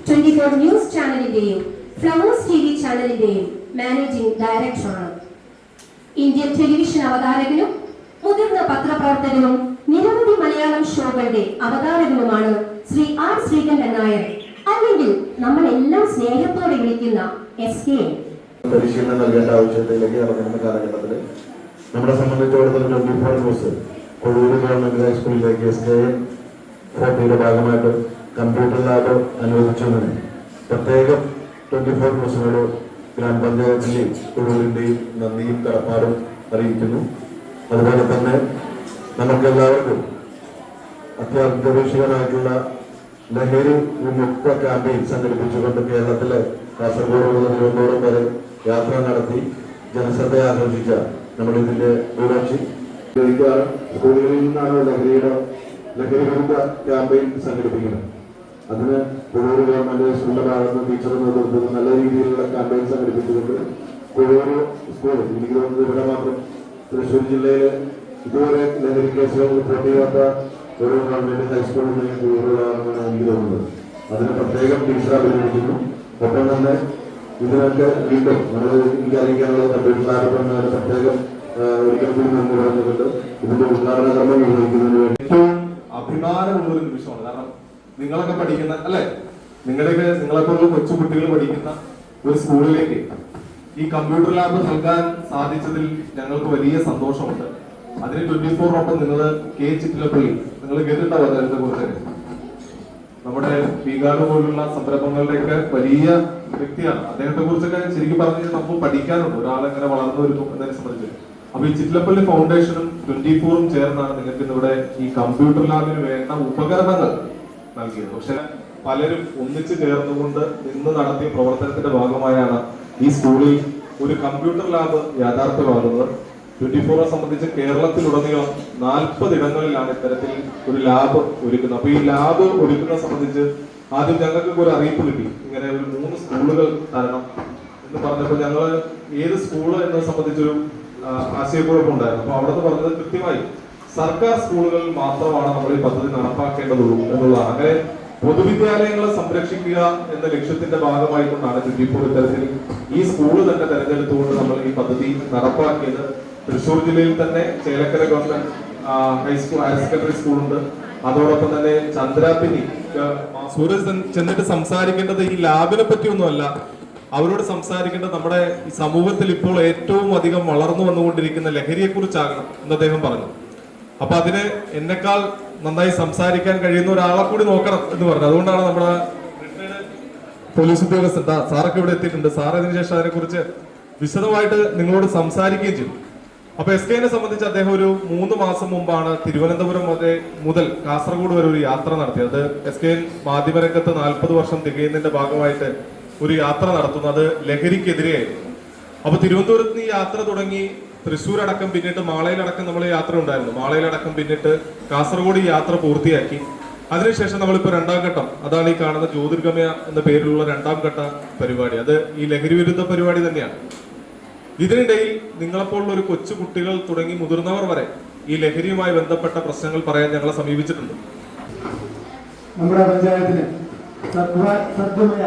24 news ചാനലിന്റെയും flowers TV ചാനലിന്റെയും managing ഡയറക്ടറാണ്. Indian television അവതാരകനും മുതിർന്ന പത്രപ്രവർത്തകനും നിരവധി മലയാളം ഷോകളുടെ അവതാരകനുമാണ് ശ്രീ ആർ ശ്രീകണ്ഠൻ നായർ, അല്ലെങ്കിൽ നമ്മളെല്ലാം സ്നേഹത്തോടെ വിളിക്കുന്ന SK. പരിശീലനം നൽകേണ്ട ആവശ്യത്തിലേക്ക് നടക്കുന്ന കാലഘട്ടത്തിൽ നമ്മളെ സംബന്ധിച്ചിടത്തോളം 24 ന്യൂസ് കൊഴൂര് ഗവൺമെന്റ് ഹൈസ്കൂളിലേക്ക് SK40 ഭാഗമായിട്ട് കമ്പ്യൂട്ടർ ലാബ് അനുവദിച്ചതിന് പ്രത്യേകം 24 ന്യൂസിനോട് ഗ്രാമപഞ്ചായത്തിന്റെയും കൊഴൂരിന്റെയും നന്ദിയും കടപ്പാടും അറിയിക്കുന്നു. അതുപോലെ തന്നെ നമുക്കെല്ലാവർക്കും അത്യാന്തരീക്ഷികമായിട്ടുള്ള ലഹരി വിമുക്ത ക്യാമ്പയിൻ സംഘടിപ്പിച്ചുകൊണ്ട് കേരളത്തിലെ കാസർഗോഡ് മുതൽ തിരുവനന്തപുരം വരെ യാത്ര നടത്തി ജനശ്രദ്ധ ആകർഷിച്ച നമ്മളിതിന്റെ ഭൂരിപക്ഷി സ്കൂളുകളിൽ നിന്നാണ് ലഹരി വിമുക്ത ക്യാമ്പയിൻ സംഘടിപ്പിക്കുന്നത്. അതിന് കൊഴൂര് ഗവൺമെന്റ് സ്കൂളിന്റെ ഭാഗത്ത് ടീച്ചറുടെ നേതൃത്വത്തിൽ നല്ല രീതിയിലുള്ള ക്യാമ്പയിൻ സംഘടിപ്പിച്ചുകൊണ്ട് കൊഴൂര് സ്കൂൾ, എനിക്ക് തോന്നുന്നത് ഇവിടെ മാത്രം തൃശ്ശൂർ ജില്ലയിലെ ഇതുവരെ ലഹരി കേസുകൾ റിപ്പോർട്ട് ചെയ്യാത്ത ഒരു ഗവൺമെന്റ് ഹൈസ്കൂളിൽ നിന്ന് കൊഴൂരുള്ളതാണെന്നാണ് എനിക്ക് തോന്നുന്നത്. അതിന് പ്രത്യേകം ടീച്ചർ അഭിനന്ദിക്കുന്നു. ഒപ്പം തന്നെ ഇതിനൊക്കെ വീണ്ടും നമ്മൾ എനിക്ക് അറിയിക്കാനുള്ള കമ്പ്യൂട്ടർ ലാബ് പ്രത്യേകം ഒരിക്കൽ കൂടി നന്ദി പറഞ്ഞുകൊണ്ട് ഇതിന്റെ ഉദ്ഘാടന കർമ്മം നിർവഹിക്കുന്നതിന് വേണ്ടി ഏറ്റവും അഭിമാനമുള്ളൊരു നിമിഷമാണ്. കാരണം നിങ്ങളൊക്കെ പഠിക്കുന്ന നിങ്ങളെപ്പോലുള്ള കൊച്ചുകുട്ടികൾ പഠിക്കുന്ന ഒരു സ്കൂളിലേക്ക് ഈ കമ്പ്യൂട്ടർ ലാബ് നൽകാൻ സാധിച്ചതിൽ ഞങ്ങൾക്ക് വലിയ സന്തോഷമുണ്ട്. അതിന് 24 നിന്നത് K. ചിറ്റിലപ്പള്ളി, നിങ്ങൾ കേട്ടിട്ടുണ്ടാവും അദ്ദേഹത്തെ കുറിച്ച്. നമ്മുടെ ബീഗാർഡ് പോലുള്ള സംരംഭങ്ങളുടെയൊക്കെ വലിയ വ്യക്തിയാണ്. അദ്ദേഹത്തെ കുറിച്ചൊക്കെ ശരിക്കും പറഞ്ഞാൽ നമുക്ക് പഠിക്കാനുണ്ട്, ഒരാളെങ്ങനെ വളർന്നു വരുന്നു എന്നതിനെ സംബന്ധിച്ച്. അപ്പൊ ഈ ചിറ്റിലപ്പള്ളി ഫൗണ്ടേഷനും 24 ചേർന്നാണ് നിങ്ങൾക്ക് ഇന്നിവിടെ ഈ കമ്പ്യൂട്ടർ ലാബിന് വേണ്ട ഉപകരണങ്ങൾ നൽകിയത്. പക്ഷെ പലരും ഒന്നിച്ചു ചേർന്നുകൊണ്ട് ഇന്ന് നടത്തിയ പ്രവർത്തനത്തിന്റെ ഭാഗമായാണ് ഈ സ്കൂളിൽ ഒരു കമ്പ്യൂട്ടർ ലാബ് യാഥാർത്ഥ്യമാകുന്നത്. 24 സംബന്ധിച്ച് കേരളത്തിലുടനീളം 40 ഇടങ്ങളിലാണ് ഇത്തരത്തിൽ ഒരു ലാബ് ഒരുക്കുന്നത്. അപ്പൊ ഈ ലാബ് ഒരുക്കുന്നത് സംബന്ധിച്ച് ആദ്യം ഞങ്ങൾക്ക് ഒരു അറിയിപ്പ് കിട്ടി, ഇങ്ങനെ ഒരു 3 സ്കൂളുകൾ തരണം എന്ന് പറഞ്ഞപ്പോൾ ഞങ്ങൾ ഏത് സ്കൂള് എന്നത് സംബന്ധിച്ചൊരു ആശയക്കുഴപ്പമുണ്ടായിരുന്നു. അപ്പൊ അവിടുന്ന് പറഞ്ഞത് കൃത്യമായി സർക്കാർ സ്കൂളുകളിൽ മാത്രമാണ് നമ്മൾ ഈ പദ്ധതി നടപ്പാക്കേണ്ടതുള്ളൂ എന്നുള്ളതാണ്. അങ്ങനെ പൊതുവിദ്യാലയങ്ങളെ സംരക്ഷിക്കുക എന്ന ലക്ഷ്യത്തിന്റെ ഭാഗമായിക്കൊണ്ടാണ് 24 ഇത്തരത്തിൽ ഈ സ്കൂള് തന്നെ തെരഞ്ഞെടുത്തുകൊണ്ട് നമ്മൾ ഈ പദ്ധതി നടപ്പാക്കിയത്. തൃശ്ശൂർ ജില്ലയിൽ തന്നെ Chelakkara government high school, higher secondary സ്കൂളുണ്ട്. അതോടൊപ്പം തന്നെ ചന്ദ്രാപിനി. സൂരജ് ചെന്നിട്ട് സംസാരിക്കേണ്ടത് ഈ ലാബിനെ പറ്റിയൊന്നുമല്ല, അവരോട് സംസാരിക്കേണ്ടത് നമ്മുടെ ഈ സമൂഹത്തിൽ ഇപ്പോൾ ഏറ്റവും അധികം വളർന്നു വന്നുകൊണ്ടിരിക്കുന്ന ലഹരിയെ കുറിച്ചാകണം എന്ന് അദ്ദേഹം പറഞ്ഞു. അപ്പൊ അതിന് എന്നെക്കാൾ നന്നായി സംസാരിക്കാൻ കഴിയുന്ന ഒരാളെ കൂടി നോക്കണം എന്ന് പറഞ്ഞു. അതുകൊണ്ടാണ് നമ്മുടെ പോലീസ് ഉദ്യോഗസ്ഥൻ സാറൊക്കെ ഇവിടെ എത്തിയിട്ടുണ്ട്. സാർ അതിനു ശേഷം അതിനെക്കുറിച്ച് വിശദമായിട്ട് നിങ്ങളോട് സംസാരിക്കുകയും ചെയ്തു. അപ്പൊ SKനെ സംബന്ധിച്ച് അദ്ദേഹം ഒരു 3 മാസം മുമ്പാണ് തിരുവനന്തപുരം മുതൽ കാസർഗോഡ് വരെ ഒരു യാത്ര നടത്തിയത്. SK മാധ്യമരംഗത്ത് 40 വർഷം തികയുന്നതിന്റെ ഭാഗമായിട്ട് ഒരു യാത്ര നടത്തുന്നത് ലഹരിക്കെതിരെയായിരുന്നു. അപ്പൊ തിരുവനന്തപുരത്ത് നിന്ന് ഈ യാത്ര തുടങ്ങി തൃശ്ശൂരടക്കം പിന്നിട്ട് മാളയിലടക്കം നമ്മൾ യാത്ര ഉണ്ടായിരുന്നു. മാളയിലടക്കം പിന്നിട്ട് കാസർഗോഡ് ഈ യാത്ര പൂർത്തിയാക്കി. അതിനുശേഷം നമ്മളിപ്പോ 2ാം ഘട്ടം, അതാണ് ഈ കാണുന്ന ജ്യോതിർഗമയ എന്ന പേരിലുള്ള 2ാം ഘട്ട പരിപാടി. അത് ഈ ലഹരി വിരുദ്ധ പരിപാടി തന്നെയാണ്. ഇതിനിടയിൽ നിങ്ങളെപ്പോലുള്ള ഒരു കൊച്ചു കുട്ടികൾ തുടങ്ങി മുതിർന്നവർ വരെ ഈ ലഹരിയുമായി ബന്ധപ്പെട്ട പ്രശ്നങ്ങൾ പറയാൻ ഞങ്ങളെ സമീപിച്ചിട്ടുണ്ട്. നമ്മുടെ പഞ്ചായത്തിന് സദ്യമയ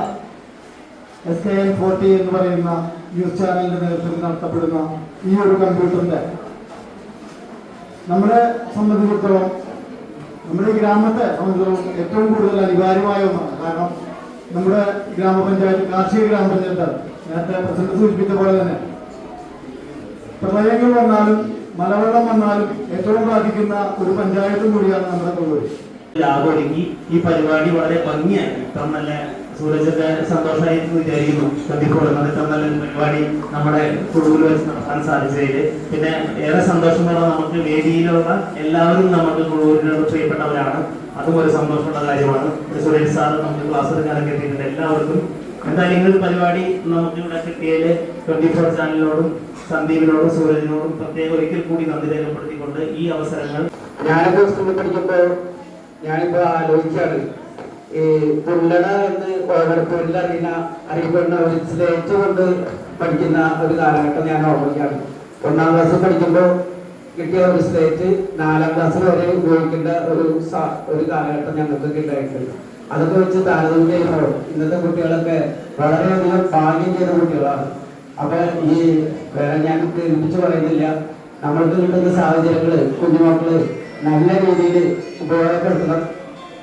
SKN40 എന്ന് പറയുന്ന ന്യൂസ് ചാനലിന്റെ നേതൃത്വത്തിൽ നടത്തപ്പെടുന്ന ഈ ഒരു കമ്പ്യൂട്ടറിന്റെ നമ്മളെ സംബന്ധിച്ചിടത്തോളം, നമ്മുടെ ഈ ഗ്രാമത്തെ സംബന്ധിച്ചിടത്തോളം ഏറ്റവും കൂടുതൽ അനിവാര്യമായ ഒന്നാണ്. കാരണം നമ്മുടെ ഗ്രാമപഞ്ചായത്ത് കാർഷിക ഗ്രാമപഞ്ചായത്താണ്. നേരത്തെ പ്രസിഡന്റ് സൂചിപ്പിച്ച പോലെ തന്നെ പ്രളയങ്ങൾ വന്നാലും മലവെള്ളം വന്നാലും ഏറ്റവും ബാധിക്കുന്ന ഒരു പഞ്ചായത്തും കൂടിയാണ് നമ്മുടെ കൊള്ളൂർ. ലാബ് ഒരുക്കി ഈ പരിപാടി വളരെ ഭംഗിയായി, ഇത്ര നല്ല സൂരജൊക്കെ സന്തോഷമായി വിചാരിക്കുന്നു. ശ്രദ്ധിക്കപ്പെടുന്നത് ഇത്ര നല്ലൊരു പരിപാടി നമ്മുടെ കൊള്ളൂർ വെച്ച് നടത്താൻ സാധിച്ചതിൽ പിന്നെ ഏറെ സന്തോഷമുള്ള നമുക്ക് വേദിയിലുള്ള എല്ലാവരും നമുക്ക് കൊള്ളൂരിനോട് പ്രിയപ്പെട്ടവരാണ്. അതും ഒരു സന്തോഷമുള്ള കാര്യമാണ്. സുരേഷ് സാറ് നമുക്ക് ക്ലാസ് എടുക്കാനൊക്കെ എത്തിയിട്ടുണ്ട്. എല്ലാവർക്കും എന്തായാലും ഇങ്ങനൊരു പരിപാടി നമുക്ക് ഇവിടെ കിട്ടിയതിൽ 24 ചാനലിനോടും സന്ദീപിനോടും സൂരജിനോടും പ്രത്യേകം ഒരിക്കൽ കൂടി നന്ദി രേഖപ്പെടുത്തിക്കൊണ്ട് ഈ അവസരങ്ങൾ ഞാനൊക്കെ സ്കൂളിൽ പഠിക്കുമ്പോൾ ഞാനിപ്പോ ആലോചിച്ചാണ് ഈ പുല്ലട എന്ന് അറിയപ്പെടുന്ന ഒരു സ്ലേറ്റ് കൊണ്ട് പഠിക്കുന്ന ഒരു കാലഘട്ടം ഞാൻ ഓർമ്മിക്കുകയാണ്. 1ാം ക്ലാസ്സിൽ പഠിക്കുമ്പോൾ കിട്ടിയ ഒരു സ്ലേറ്റ് 4ാം ക്ലാസ്സിൽ വരെ ഉപയോഗിക്കേണ്ട ഒരു കാലഘട്ടം ഞങ്ങൾക്ക് ഉണ്ടായിട്ടുണ്ട്. അതൊക്കെ വെച്ച് താരതമ്യം ചെയ്യുമ്പോൾ ഇന്നത്തെ കുട്ടികളൊക്കെ വളരെയധികം ഭാഗ്യം ചെയ്ത കുട്ടികളാണ്. അപ്പൊ ഈ ഞാൻ കേൾപ്പിച്ച് പറയുന്നില്ല, നമ്മൾക്ക് കിട്ടുന്ന സാഹചര്യങ്ങള് കുഞ്ഞുമക്കള് നല്ല രീതിയിൽ ഉപയോഗപ്പെടുത്തണം.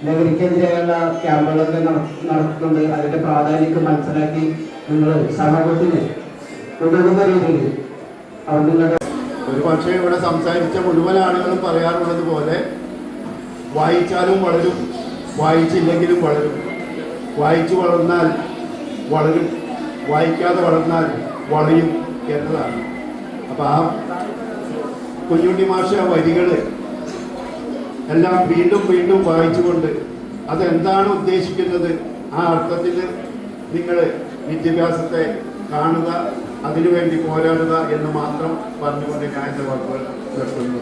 ലഹരിക്കെതിരെയുള്ള ക്യാമ്പുകളൊക്കെ നടത്തുന്നുണ്ട്. അതിന്റെ പ്രാധാന്യം മനസ്സിലാക്കി നിങ്ങൾ സമൂഹത്തിന് ഉതകുന്ന രീതിയിൽ അവർ നിങ്ങളുടെ ഒരു പക്ഷേ ഇവിടെ സംസാരിച്ച മുഴുവൻ ആളുകളും പറയാറുള്ളത് പോലെ വായിച്ചാലും വളരും, വായിച്ചില്ലെങ്കിലും വളരും. വായിച്ചു വളർന്നാൽ വളരും, വായിക്കാതെ വളർന്നാൽ വളയും എന്നതാണ്. അപ്പം ആ കുഞ്ഞുണ്ണി മാഷ വരികൾ എല്ലാം വീണ്ടും വീണ്ടും വായിച്ചുകൊണ്ട് അതെന്താണ് ഉദ്ദേശിക്കുന്നത് ആ അർത്ഥത്തിൽ നിങ്ങൾ വിദ്യാഭ്യാസത്തെ കാണുക, അതിനുവേണ്ടി പോരാടുക എന്ന് മാത്രം പറഞ്ഞുകൊണ്ട് ഞാൻ എൻ്റെ വാക്കുകൾ നിർത്തുന്നു.